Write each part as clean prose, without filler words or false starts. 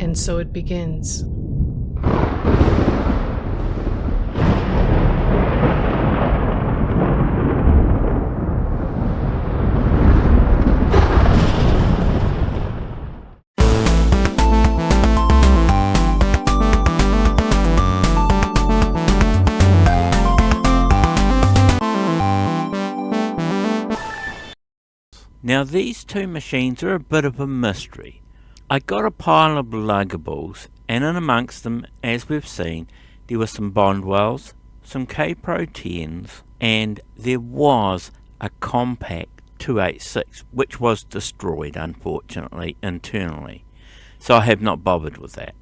And so it begins. Now these two machines are a bit of a mystery. I got a pile of Luggables, and in amongst them, as we've seen, there were some Bondwells, some K-Pro 10s, and there was a compact 286, which was destroyed, unfortunately, internally. So I have not bothered with that.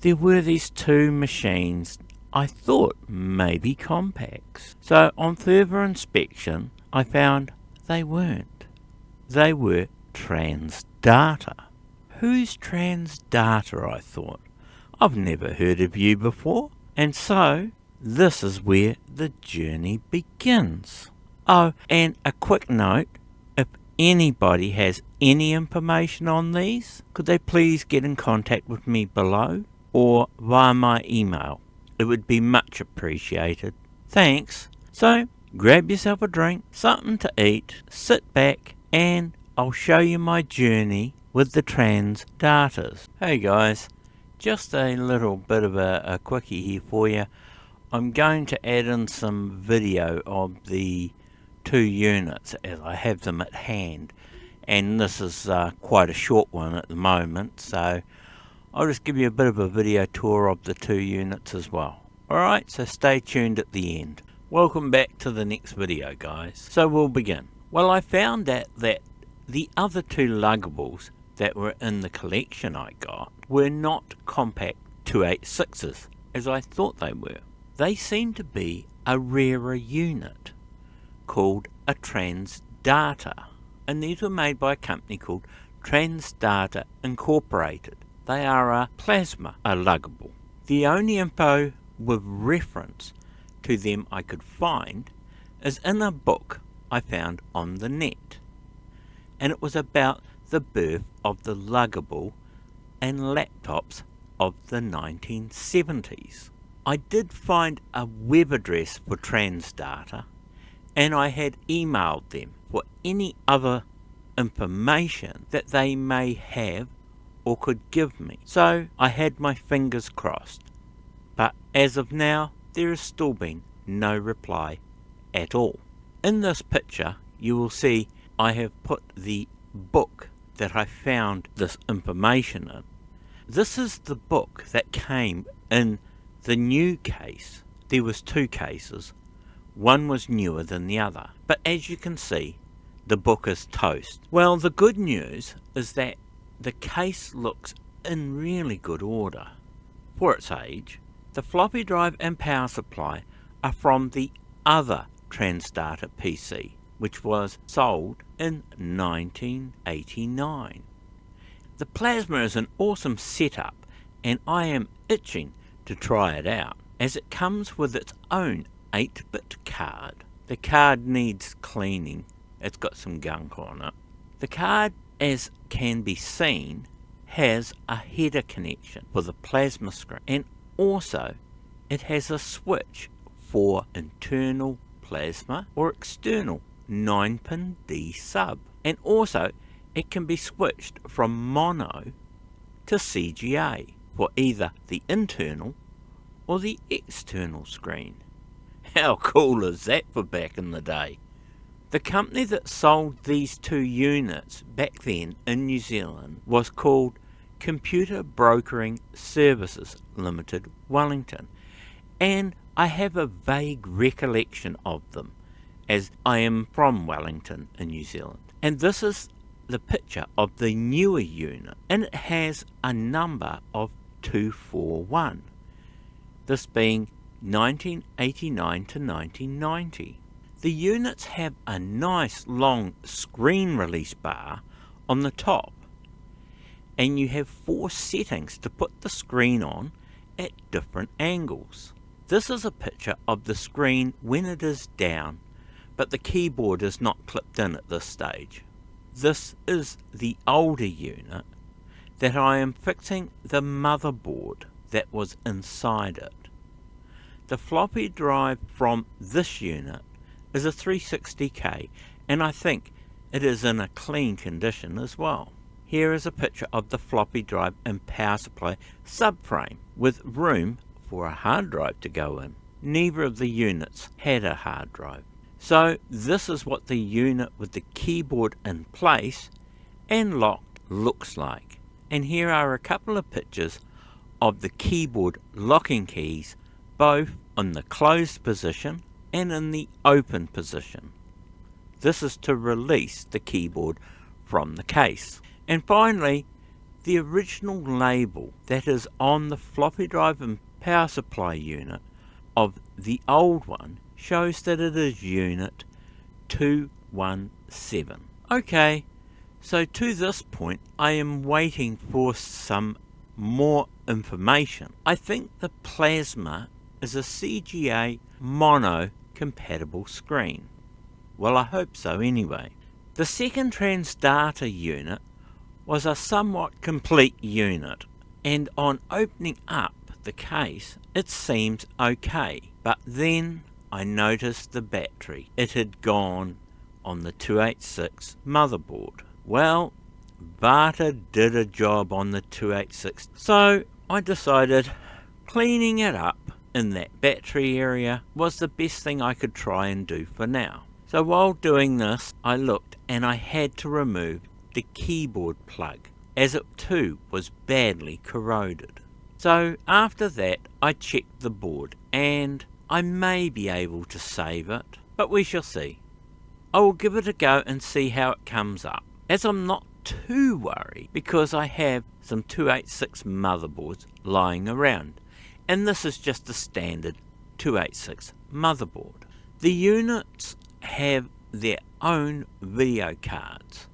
There were these two machines I thought maybe compacts. So on further inspection, I found they weren't. They were TransData. Who's TransData, I thought? I've never heard of you before. And so, this is where the journey begins. Oh, and a quick note, if anybody has any information on these, could they please get in contact with me below or via my email? It would be much appreciated. Thanks. So, grab yourself a drink, something to eat, sit back, and I'll show you my journey with the TransDatas. Hey guys, just a little bit of a quickie here for you. I'm going to add in some video of the two units as I have them at hand, and this is quite a short one at the moment, so I'll just give you a bit of a video tour of the two units as well. Alright, so stay tuned at the end. Welcome back to the next video, guys. So we'll begin. Well, I found that the other two Luggables that were in the collection I got were not compact 286s, as I thought they were. They seem to be a rarer unit called a TransData, and these were made by a company called TransData Inc. They are a plasma Luggable. The only info with reference to them I could find is in a book I found on the net, and it was about the birth of the Luggable and laptops of the 1970s. I did find a web address for TransData, and I had emailed them for any other information that they may have or could give me. So I had my fingers crossed, but as of now there has still been no reply at all. In this picture you will see I have put the book that I found this information in. This is the book that came in the new case. There was two cases. One was newer than the other. But as you can see, the book is toast. Well, the good news is that the case looks in really good order for its age. The floppy drive and power supply are from the other TransData PC, which was sold in 1989. The plasma is an awesome setup, and I am itching to try it out, as it comes with its own 8-bit card. The card needs cleaning, it's got some gunk on it. The card, as can be seen, has a header connection for the plasma screen, and also it has a switch for internal plasma or external 9-pin D sub, and also it can be switched from mono to CGA for either the internal or the external screen. How cool is that for back in the day? The company that sold these two units back then in New Zealand was called Computer Brokering Services Limited Wellington, and I have a vague recollection of them, as I am from Wellington in New Zealand. And this is the picture of the newer unit, and it has a number of 241, this being 1989 to 1990. The units have a nice long screen release bar on the top, and you have 4 settings to put the screen on at different angles. This is a picture of the screen when it is down, but the keyboard is not clipped in at this stage. This is the older unit that I am fixing the motherboard that was inside it. The floppy drive from this unit is a 360K, and I think it is in a clean condition as well. Here is a picture of the floppy drive and power supply subframe with room for a hard drive to go in. Neither of the units had a hard drive. So this is what the unit with the keyboard in place and locked looks like. And here are a couple of pictures of the keyboard locking keys, both in the closed position and in the open position. This is to release the keyboard from the case. And finally, the original label that is on the floppy drive and power supply unit of the old one shows that it is unit 217. Okay, so to this point I am waiting for some more information. I think the plasma is a CGA mono compatible screen. Well, I hope so anyway. The second TransData unit was a somewhat complete unit, and on opening up the case it seems okay, but then I noticed the battery. It had gone on the 286 motherboard. Well, Barter did a job on the 286, so I decided cleaning it up in that battery area was the best thing I could try and do for now. So while doing this, I looked and I had to remove the keyboard plug, as it too was badly corroded. So after that I checked the board and I may be able to save it, but we shall see. I will give it a go and see how it comes up, as I'm not too worried because I have some 286 motherboards lying around, and this is just a standard 286 motherboard. The units have their own video cards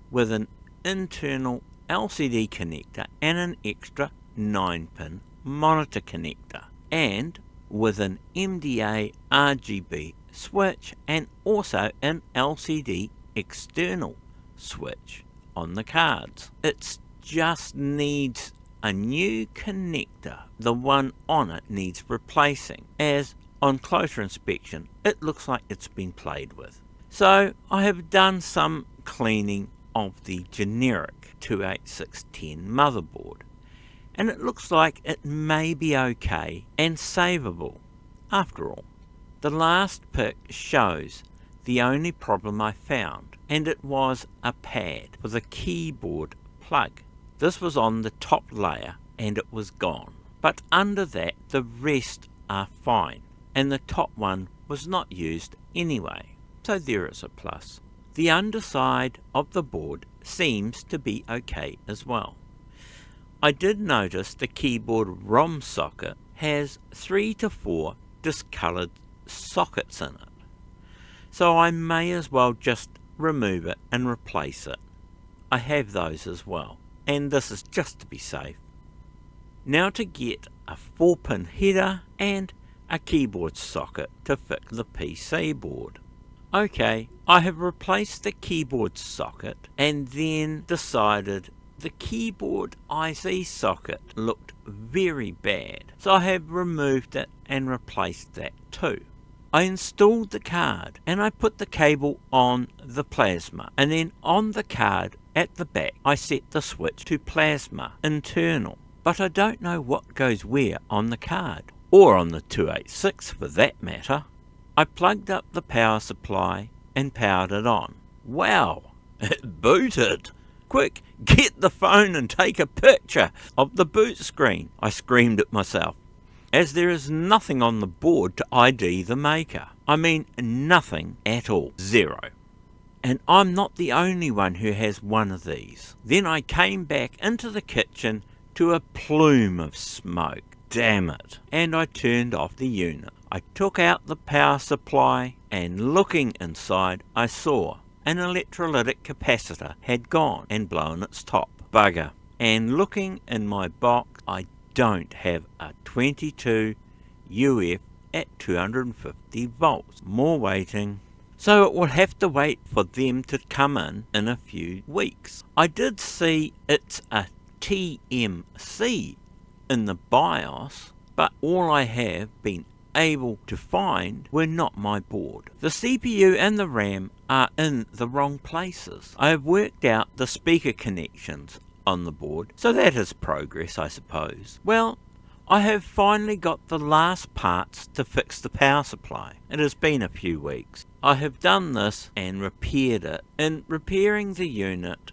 with an internal LCD connector and an extra 9-pin monitor connector, and with an MDA RGB switch and also an LCD external switch on the cards. It just needs a new connector. The one on it needs replacing, as on closer inspection it looks like it's been played with. So I have done some cleaning of the generic 28610 motherboard, and it looks like it may be okay and savable after all. The last pic shows the only problem I found, and it was a pad with a keyboard plug. This was on the top layer and it was gone, but under that the rest are fine, and the top one was not used anyway, so there is a plus. The underside of the board seems to be okay as well. I did notice the keyboard ROM socket has 3 to 4 discoloured sockets in it, so I may as well just remove it and replace it. I have those as well, and this is just to be safe. Now to get a 4-pin header and a keyboard socket to fix the PC board. Okay, I have replaced the keyboard socket and then decided the keyboard IC socket looked very bad, so I have removed it and replaced that too. I installed the card and I put the cable on the plasma, and then on the card at the back I set the switch to plasma internal, but I don't know what goes where on the card, or on the 286 for that matter. I plugged up the power supply and powered it on. Wow, it booted! Quick, get the phone and take a picture of the boot screen, I screamed at myself, as there is nothing on the board to ID the maker. I mean nothing at all, zero. And I'm not the only one who has one of these. Then I came back into the kitchen to a plume of smoke. Damn it. And I turned off the unit. I took out the power supply, and looking inside I saw an electrolytic capacitor had gone and blown its top. Bugger. And looking in my box, I don't have a 22 UF at 250 volts. More waiting. So it will have to wait for them to come in a few weeks. I did see it's a TMC in the BIOS, but all I have been able to find were not my board. The CPU and the RAM are in the wrong places. I have worked out the speaker connections on the board, so that is progress, I suppose. Well, I have finally got the last parts to fix the power supply. It has been a few weeks. I have done this and repaired it. In repairing the unit,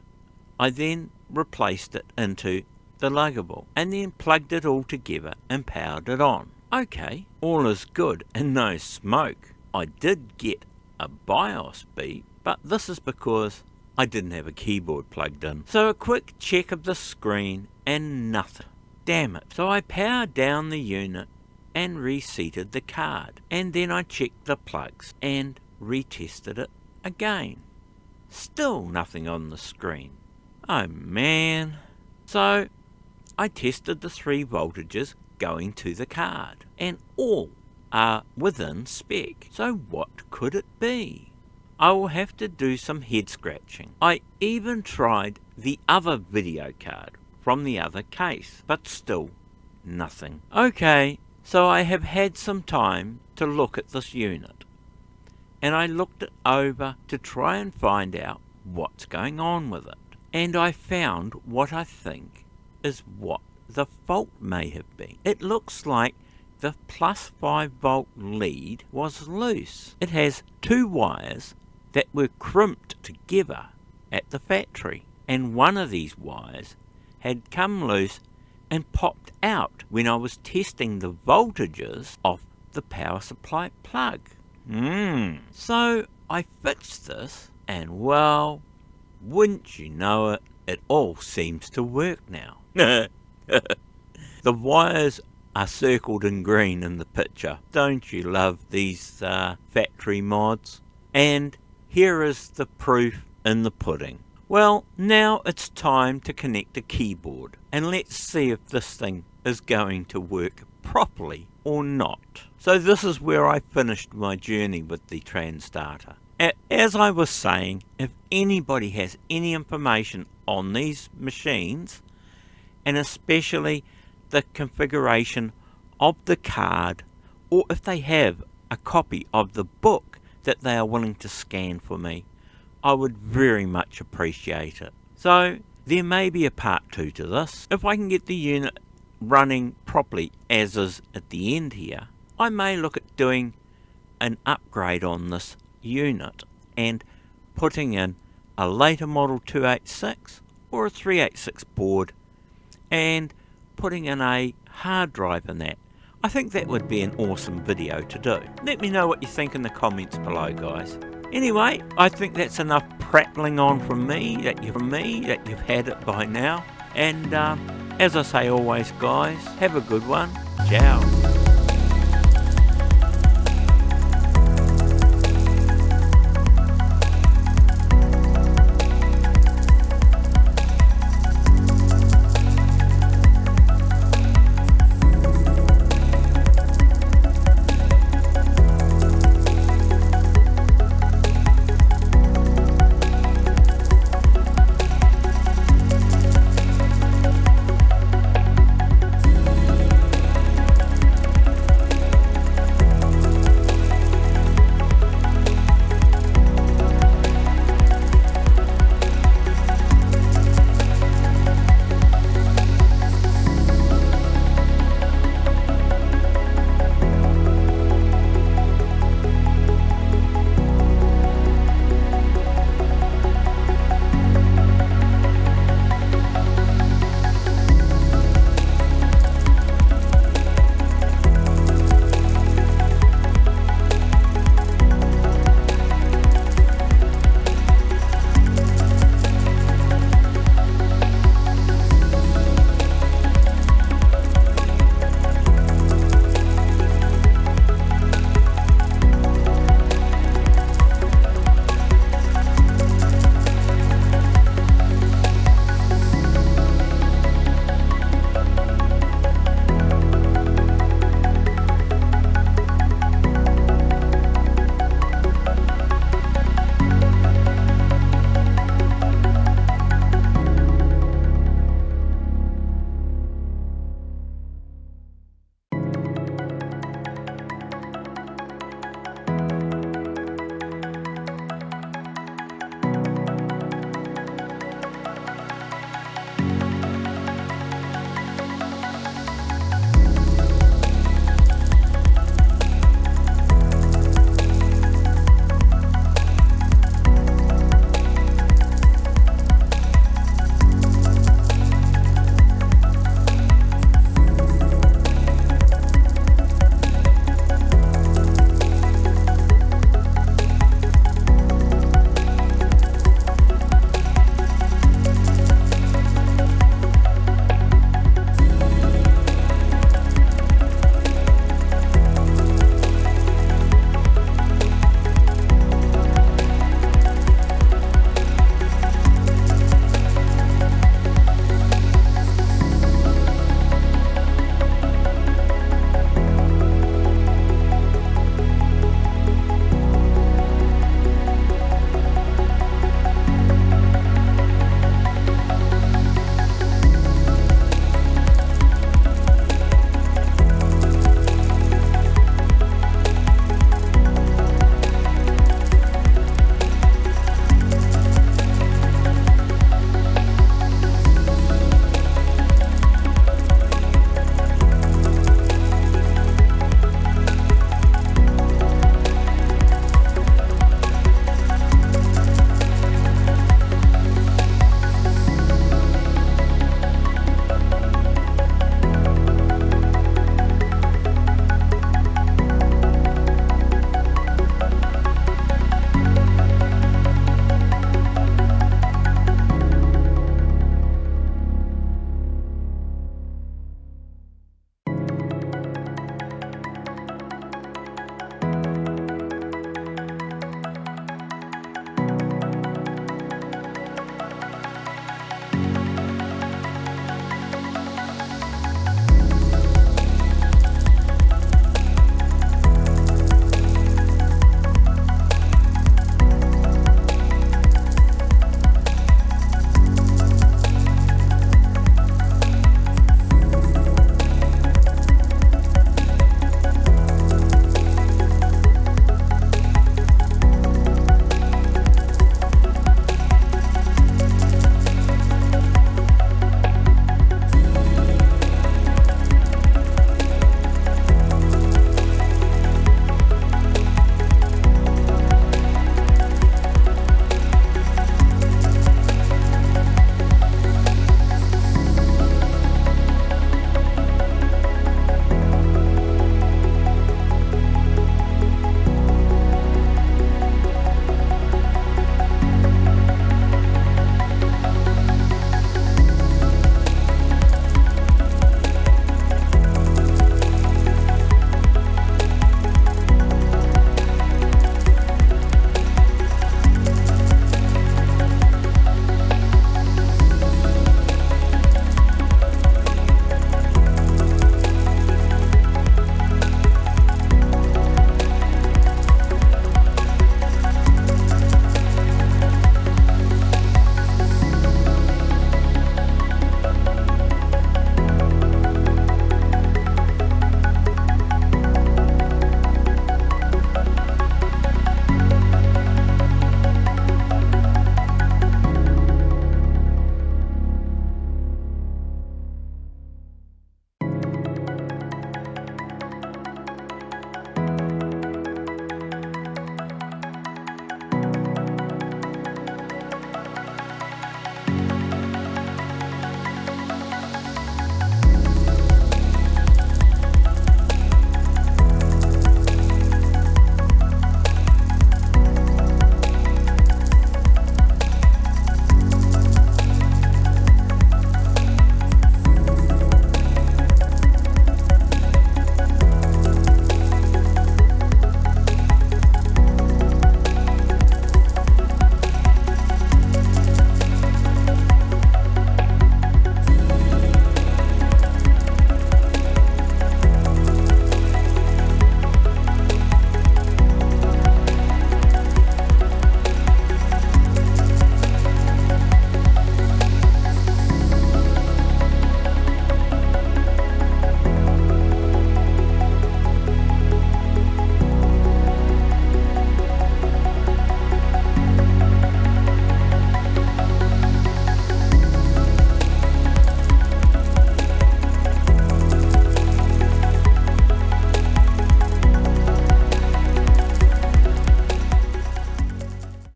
I then replaced it into the Luggable and then plugged it all together and powered it on. Okay, all is good and no smoke. I did get a BIOS beep, but this is because I didn't have a keyboard plugged in. So a quick check of the screen and nothing. Damn it. So I powered down the unit and reseated the card, and then I checked the plugs and retested it again. Still nothing on the screen. Oh man. So I tested the 3 voltages going to the card, and all are within spec. So what could it be? I will have to do some head scratching. I even tried the other video card from the other case, but still nothing. Okay, so I have had some time to look at this unit, and I looked it over to try and find out what's going on with it. And I found what I think is what the fault may have been. It looks like the plus 5 volt lead was loose. It has 2 wires that were crimped together at the factory, and one of these wires had come loose and popped out when I was testing the voltages of the power supply plug. So I fixed this, and well, wouldn't you know it, it all seems to work now. The wires are circled in green in the picture. Don't you love these factory mods? And here is the proof in the pudding. Well, now it's time to connect a keyboard, and let's see if this thing is going to work properly or not. So this is where I finished my journey with the TransData. As I was saying, if anybody has any information on these machines, and especially the configuration of the card, or if they have a copy of the book that they are willing to scan for me, I would very much appreciate it. So there may be a part 2 to this. If I can get the unit running properly as is at the end here, I may look at doing an upgrade on this unit and putting in a later model 286 or a 386 board and putting in a hard drive in that. I think that would be an awesome video to do. Let me know what you think in the comments below, guys. Anyway, I think that's enough prattling on from me that you've had it by now. And as I say always, guys, have a good one. Ciao.